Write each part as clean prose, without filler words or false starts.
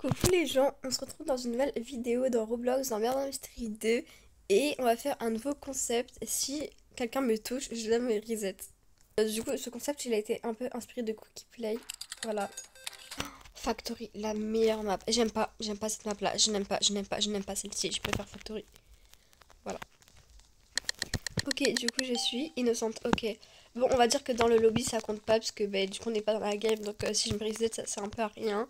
Coucou les gens, on se retrouve dans une nouvelle vidéo dans Roblox dans Murder Mystery 2 et on va faire un nouveau concept. Si quelqu'un me touche, je donne mes reset. Du coup, ce concept il a été un peu inspiré de Cookie Play. Voilà. Factory, la meilleure map. J'aime pas cette map là. Je n'aime pas celle-ci. Je préfère Factory. Voilà. Ok, du coup, je suis innocente. Ok. Bon, on va dire que dans le lobby ça compte pas parce que bah, du coup, on n'est pas dans la game. Donc, si je me reset, ça sert un peu à rien.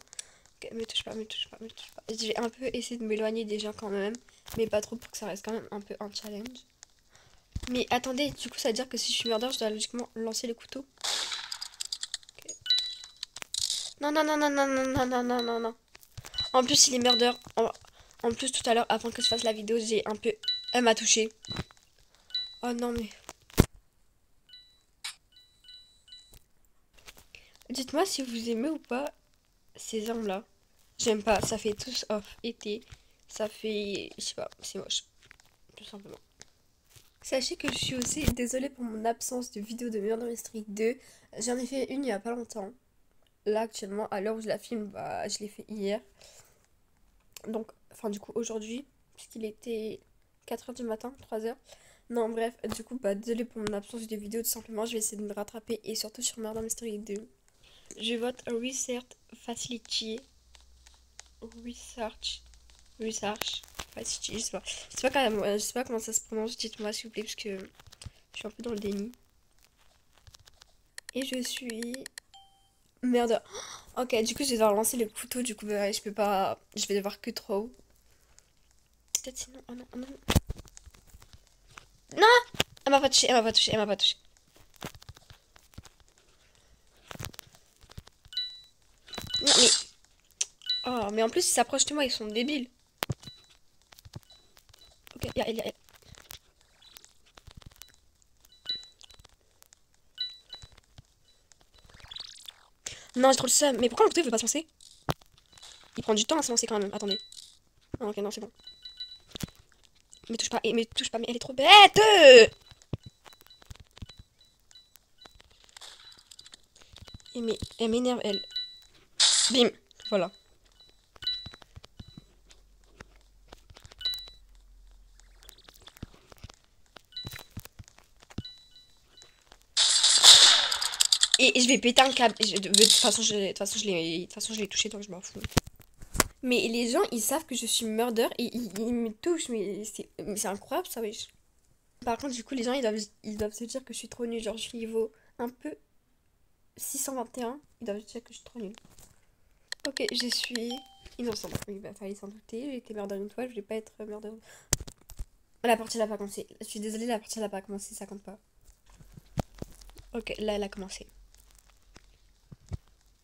Me touche pas, me touche pas, me touche pas. Je vais un peu essayer de m'éloigner des gens quand même. Mais pas trop pour que ça reste quand même un peu un challenge. Mais attendez, du coup ça veut dire que si je suis murder, je dois logiquement lancer le couteau. Okay. Non, non, non, non, non, non, non, non, non, non, non. En plus il est murder. En plus tout à l'heure, avant que je fasse la vidéo, j'ai un peu... Elle m'a touché. Oh non mais... Dites-moi si vous aimez ou pas ces armes là. J'aime pas, ça fait tous off été. Ça fait... Je sais pas, c'est moche. Tout simplement. Sachez que je suis aussi désolée pour mon absence de vidéo de Murder Mystery 2. J'en ai fait une il y a pas longtemps. Là actuellement, à l'heure où je la filme, bah, je l'ai fait hier. Donc, enfin du coup aujourd'hui, puisqu'il était 4h du matin, 3h. Non bref, du coup, bah désolée pour mon absence de vidéo, tout simplement. Je vais essayer de me rattraper et surtout sur Murder Mystery 2. Je vote Research Facility. Research Facility, je sais pas. Je sais pas comment ça se prononce, dites-moi s'il vous plaît, parce que je suis un peu dans le déni. Et je suis... Merde. Ok, du coup, je vais devoir lancer le couteau. Du coup, bah, je peux pas... Je vais devoir que trop. Peut-être sinon... Oh non, oh non. Non. Elle m'a pas touché, elle m'a pas touché, elle m'a pas touché. Non, mais... Oh, mais en plus, ils s'approchent de moi, ils sont débiles. Ok, y'a elle. Non, j'ai trop le seum. Mais pourquoi le couteau, il veut pas se lancer? Il prend du temps à se lancer quand même. Attendez. Ah, ok, non, c'est bon. Me touche pas, et me touche pas, mais elle est trop bête. Et mais elle m'énerve, elle. Bim. Voilà. Et je vais péter un câble. De toute façon, de toute façon, je l'ai touché, donc je m'en fous. Mais les gens, ils savent que je suis murder et ils me touchent. Mais c'est incroyable, ça, wesh. Par contre, du coup, les gens, ils doivent se dire que je suis trop nulle. Genre, je suis niveau un peu 621. Ils doivent se dire que je suis trop nulle. Ok, je suis innocente. Oui, bah, fallait s'en douter. J'ai été murder une fois, je voulais pas être murder. La partie n'a pas commencé. Je suis désolée, la partie n'a pas commencé, ça compte pas. Ok, là, elle a commencé.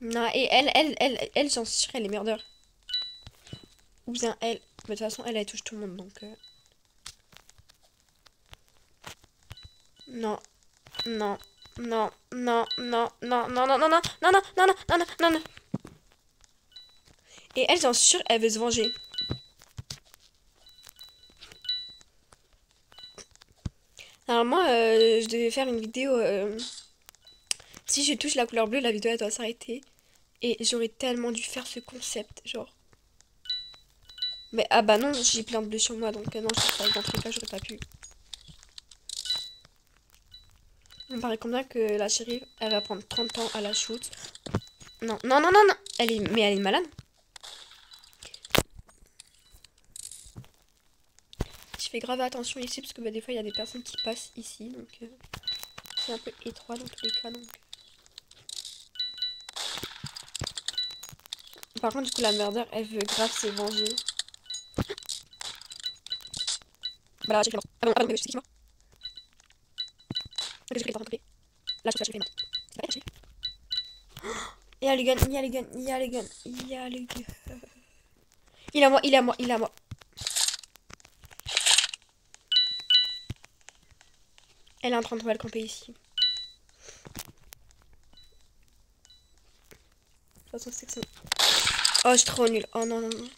Non, et elle, j'en suis sûre, elle est murder. Ou bien elle. Mais de toute façon, elle touche tout le monde, donc... Non, non, non, non, non, non, non, non, non, non, non, non, non, non, non, non, non, non. Et elle, j'en suis sûre, elle veut se venger. Alors moi, je devais faire une vidéo... si je touche la couleur bleue, la vidéo, elle doit s'arrêter. Et j'aurais tellement dû faire ce concept, genre... Mais ah bah non, j'ai plein de bleus sur moi, donc non, je sais pas, dans tous les cas, j'aurais pas pu. Il me paraît combien que la chérie, elle va prendre 30 ans à la shoot. Non, non, non, non, non. Mais elle est malade. Je fais grave attention ici, parce que bah, des fois, il y a des personnes qui passent ici, donc c'est un peu étroit dans tous les cas, donc... Par contre, du coup, la murder, elle veut grave se venger. Bah là, j'ai fait mort. Ah bon, excuse-moi. Ok, j'ai fait mort. Là, je fais mort. C'est pas caché. Il y a les guns, il y a les guns, il y a les guns, il y a les guns. Il est à moi, il est à moi, il est à moi. Elle est en train de trouver le camper ici. De toute façon, c'est que ça. Oh, je suis trop nulle. Oh non, non, non.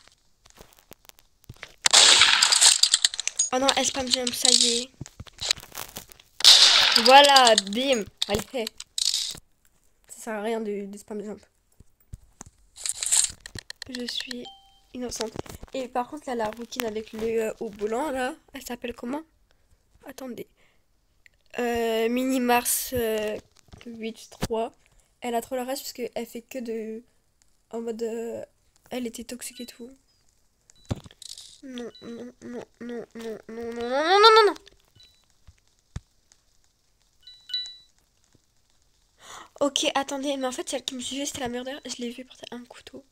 Oh non, elle spam jump, ça y est. Voilà, bim. Allez, hey. Ça sert à rien de spam jump. Je suis innocente. Et par contre, là, la rouquine avec le au blanc, là, elle s'appelle comment? Attendez. Mini Mars 8-3. Elle a trop la rage parce qu'elle fait que de... En mode... elle était toxique et tout. Non, non, non, non, non, non, non, non, non, non, non, non. Ok, attendez, mais en fait, celle qui me suivait, c'était la meurtrière. Je l'ai vue porter un couteau.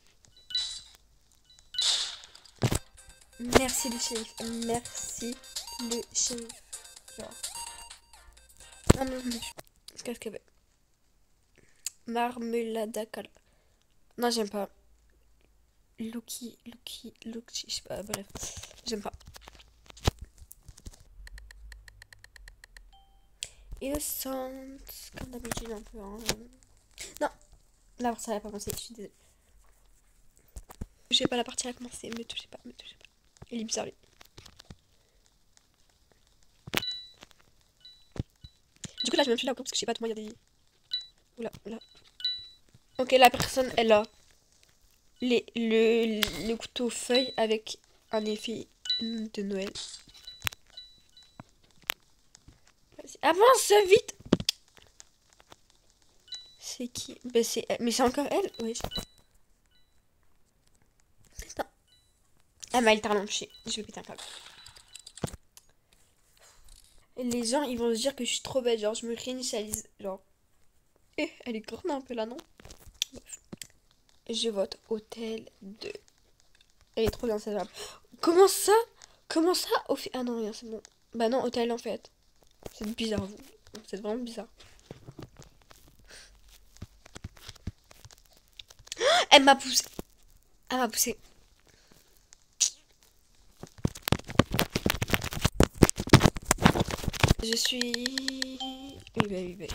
Merci le shérif. Merci le shérif. Genre. Ah non, non. Qu'est-ce qu'elle veut? Marmelada cala. Non, j'aime pas. Lucky, je sais pas, bref. J'aime pas. Innocente, comme d'habitude un peu. Hein. Non, là ça va pas commencer, je suis désolée. Je sais pas, la partie a commencé, me touchez pas, me touchez pas. Il est bizarre lui. Du coup là je vais même plus là parce que je sais pas, tout moi il y a des... Oula, oula. Ok, la personne elle a le couteau feuille avec un effet de Noël. Avance vite. C'est qui? Ben, c'est elle. Mais c'est encore elle? Oui. Putain. Elle m'a littéralement touché. Je vais péter un câble. Les gens ils vont se dire que je suis trop bête. Genre je me réinitialise. Genre. Eh, elle est grande un peu là, non? Bref. Je vote hôtel 2. Elle est trop bien cette robe. Comment ça? Comment ça au fait? Ah non, rien, c'est bon. Bah non, hôtel en fait. C'est bizarre, vous. C'est vraiment bizarre. Elle m'a poussé. Elle m'a poussé. Je suis... Oui, bah, oui, bah.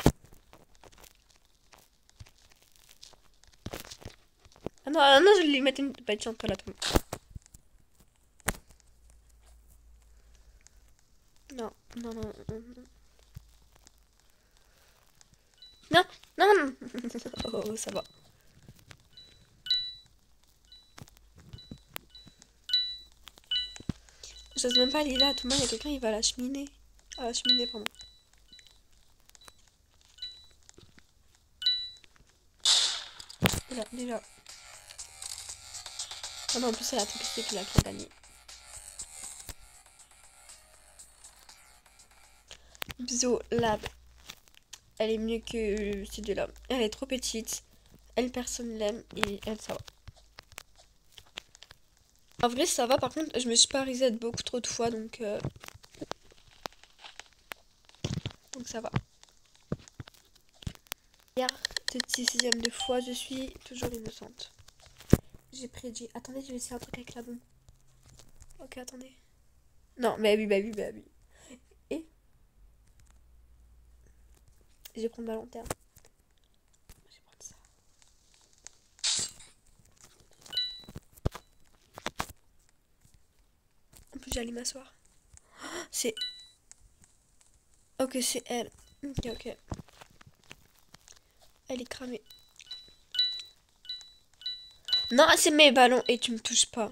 Ah non, ah non, je vais lui mettre une... Bah, tiens, pas là, tout. Non, non, non, non, non. Non, non, non. Oh, ça va. J'ose même pas aller là. Tout le monde, il y a quelqu'un, il va à la cheminée. À la cheminée, pardon. Déjà, déjà. Ah non, en plus, c'est la toxicité qui a gagné. Bisous, Lab. Elle est mieux que ces deux-là. Elle est trop petite. Elle, personne l'aime. Et elle, ça va. En vrai, ça va. Par contre, je me suis pas reset beaucoup trop de fois. Donc ça va. Hier, cette sixième de fois, je suis toujours innocente. J'ai prédit. Attendez, je vais essayer un truc avec la bombe. Ok, attendez. Non, mais oui, bah oui, bah oui. Et je vais prendre ma lanterne. Je vais prendre ça. En plus, j'allais m'asseoir. C'est... Ok, c'est elle. Ok, ok. Elle est cramée. Non, c'est mes ballons et tu me touches pas.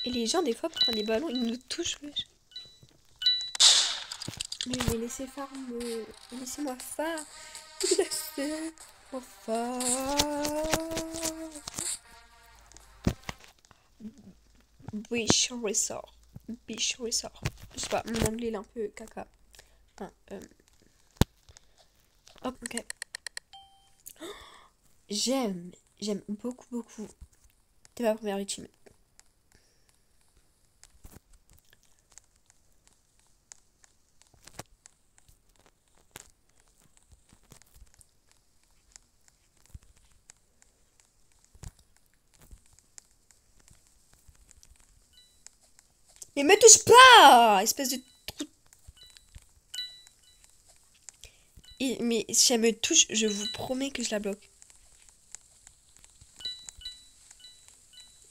Et les gens, des fois, prennent les ballons, ils nous touchent, wesh. Mais laissez faire me... Laissez-moi faire. Laissez-moi faire. Biche ressort. Biche ressort. Je sais pas, mon anglais il est un peu caca. Enfin, hop, ok. J'aime beaucoup, beaucoup. T'es ma première victime. Mais me touche pas, espèce de trou. Mais si elle me touche, je vous promets que je la bloque.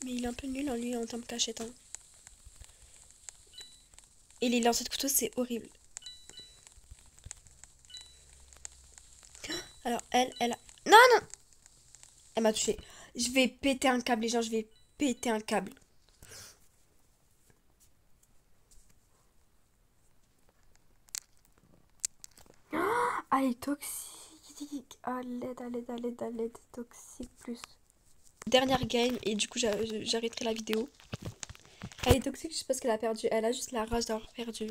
Mais il est un peu nul, hein, lui, en termes de cachette. Hein. Et les lancers de couteau, c'est horrible. Alors, elle a... Non, non. Elle m'a touché. Je vais péter un câble, les gens, je vais péter un câble. Ah, elle est toxique. Ah, l'aide, à l'aide, à l'aide, à l'aide. Toxique plus. Dernière game, et du coup, j'arrêterai la vidéo. Elle est toxique juste parce qu'elle a perdu. Elle a juste la rage d'avoir perdu.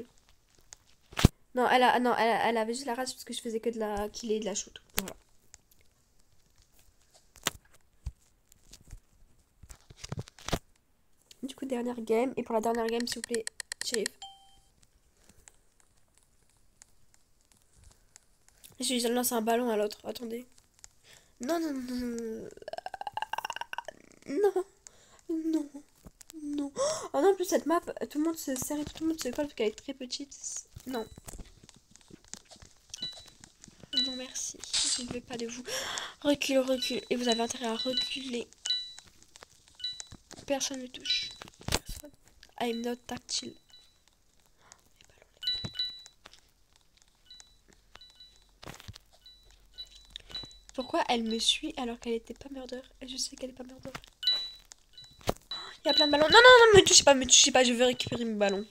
Non, elle avait juste la rage parce que je faisais que de la killer et de la shoot. Voilà. Du coup, dernière game. Et pour la dernière game, s'il vous plaît, shérif. Je vais lancer un ballon à l'autre. Attendez. Non, non, non, non. Non, non, non. Oh non, en plus, cette map, tout le monde se serre et tout le monde se colle parce qu'elle est très petite. Non. Non, merci. Je ne veux pas de vous. Recule, recule. Et vous avez intérêt à reculer. Personne ne touche. Personne. I'm not tactile. Pourquoi elle me suit alors qu'elle était pas murder? Et je sais qu'elle est pas murder. Il y a plein de ballons. Non, non, non, me touchez pas, je veux récupérer mes ballons.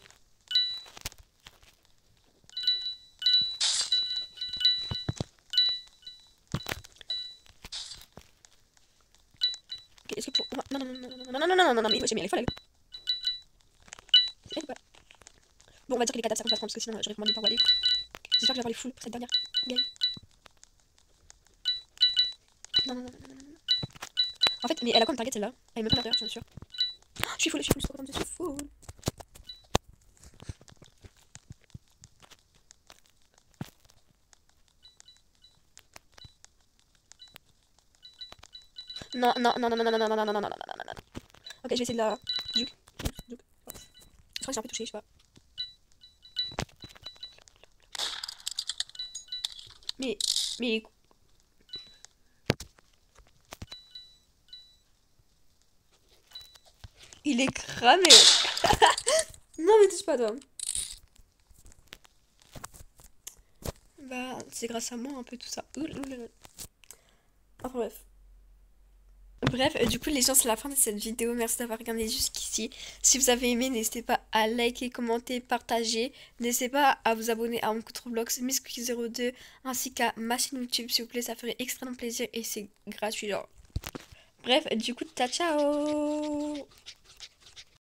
Ok, est-ce que pour... Non, non, non, non, non, non, non, non, non, non, mais j'ai mis elle est folle, elle. Bon, on va dire que les cadavres ça compte pas trop parce que sinon j'aurais vraiment des parois. J'espère que je vais avoir les foules pour cette dernière game. Non, non, non, non, non. En fait, mais elle a quoi comme target celle-là? Elle me prend l'intérieur, j'en suis sûre. Je suis full, je suis trop contente, je suis full. Non, non, non, non, non, non, non, non, non, non, non, non, non, non, non. Ok, je vais essayer de la... Duke. Je crois que j'ai un peu touché, je sais pas. Mais... Il est cramé. Non, mais touche pas, toi. Bah, c'est grâce à moi un peu tout ça. Enfin bref. Bref, du coup les gens c'est la fin de cette vidéo, merci d'avoir regardé jusqu'ici. Si vous avez aimé, n'hésitez pas à liker, commenter, partager. N'hésitez pas à vous abonner à mon compte Roblox Miscookie02 ainsi qu'à ma chaîne YouTube s'il vous plaît, ça ferait extrêmement plaisir et c'est gratuit genre. Bref, du coup, ciao ciao.